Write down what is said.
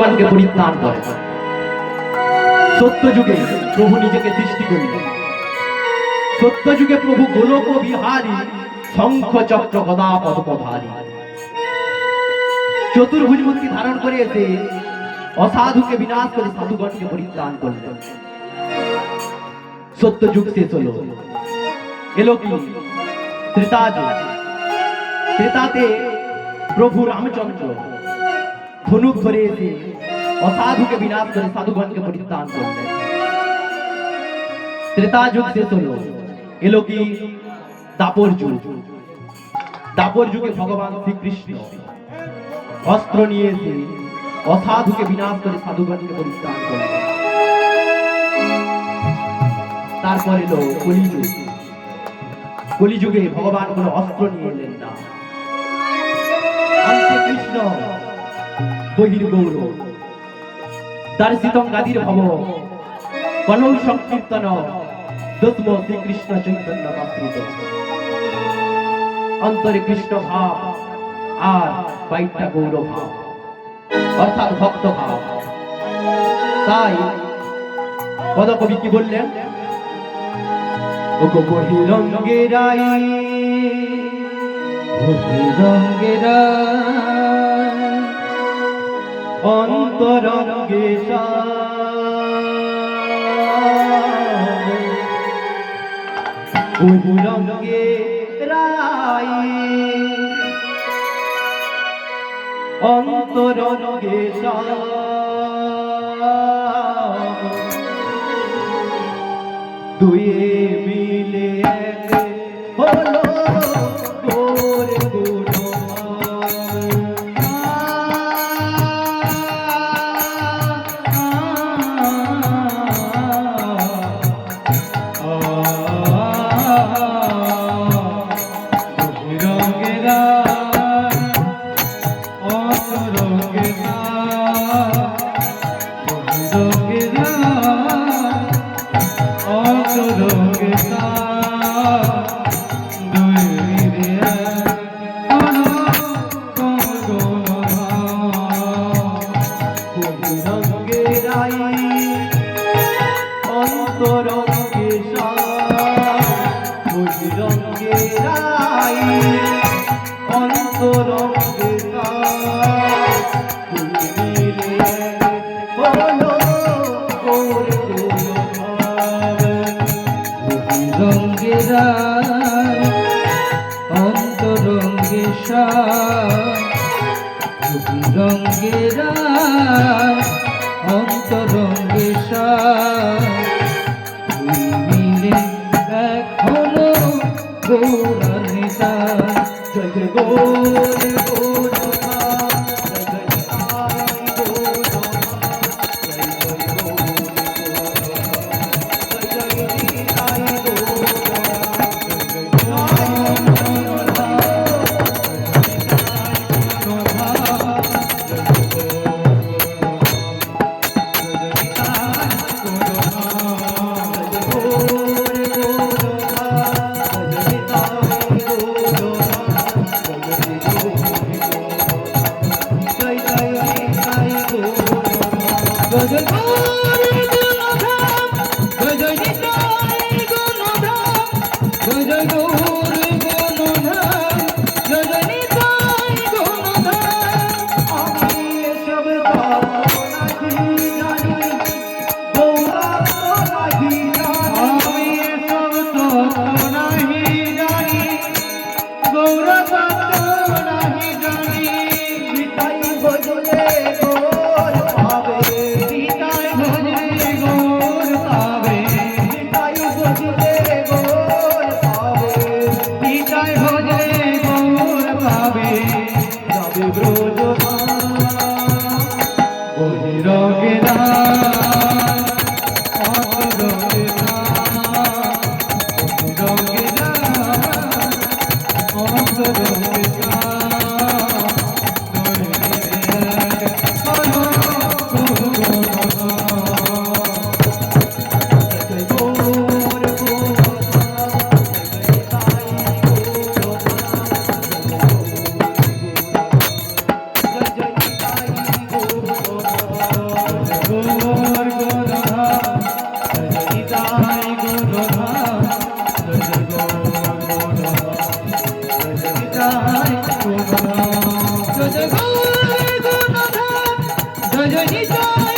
সাধুগণকে পরিত্রাণ করে। সত্য যুগে প্রভু নিজেকে সৃষ্টি করলেন। সত্য যুগে প্রভু গোলক বিহারী, শঙ্খ চক্র গদা পদ্মধারী, চতুর্ভুজ মূর্তি ধারণ করে এসে অসাধুকে বিনাশ করে সাধুগণকে পরিত্রাণ করলেন। সত্য যুগ শেষ হলো, এলো কি ত্রেতা যুগ। ত্রেতাতে প্রভু রামচন্দ্র ধনুক ধরে এসে অসাধুকে বিনাশ করে সাধুগণকে পরিত্রাণ করলেন। ত্রেতা যুগ শেষ হলো, এলো কি দাপর যুগ। দাপর যুগে ভগবান শ্রীকৃষ্ণ অস্ত্র নিয়ে এসে অসাধুকে বিনাশ করে সাধুগণকে পরিত্রাণ করলেন। তারপর এলো কলিযুগ। কলিযুগে ভগবান কোন অস্ত্র নিয়ে এলেন না। অন্তে কৃষ্ণ বহির্গৌর দর্শিতং গাদির ভব কনৌ সংকীর্তন দস্ম শ্রীকৃষ্ণ চৈতন্য মাতৃত। অন্তরে কৃষ্ণ ভাব আর বাইরটা গৌর ভাব, অর্থাৎ ভক্ত ভাব। তাই পদকবি কি বললেন? ওগো বহিরঙ্গেরাই বহিরঙ্গেরাই অন্তরঙ্গে বহিরঙ্গেরাই অন্তরঙ্গে দুয়ে মিলে এক হলো গোর গুণ। রজনী চোখ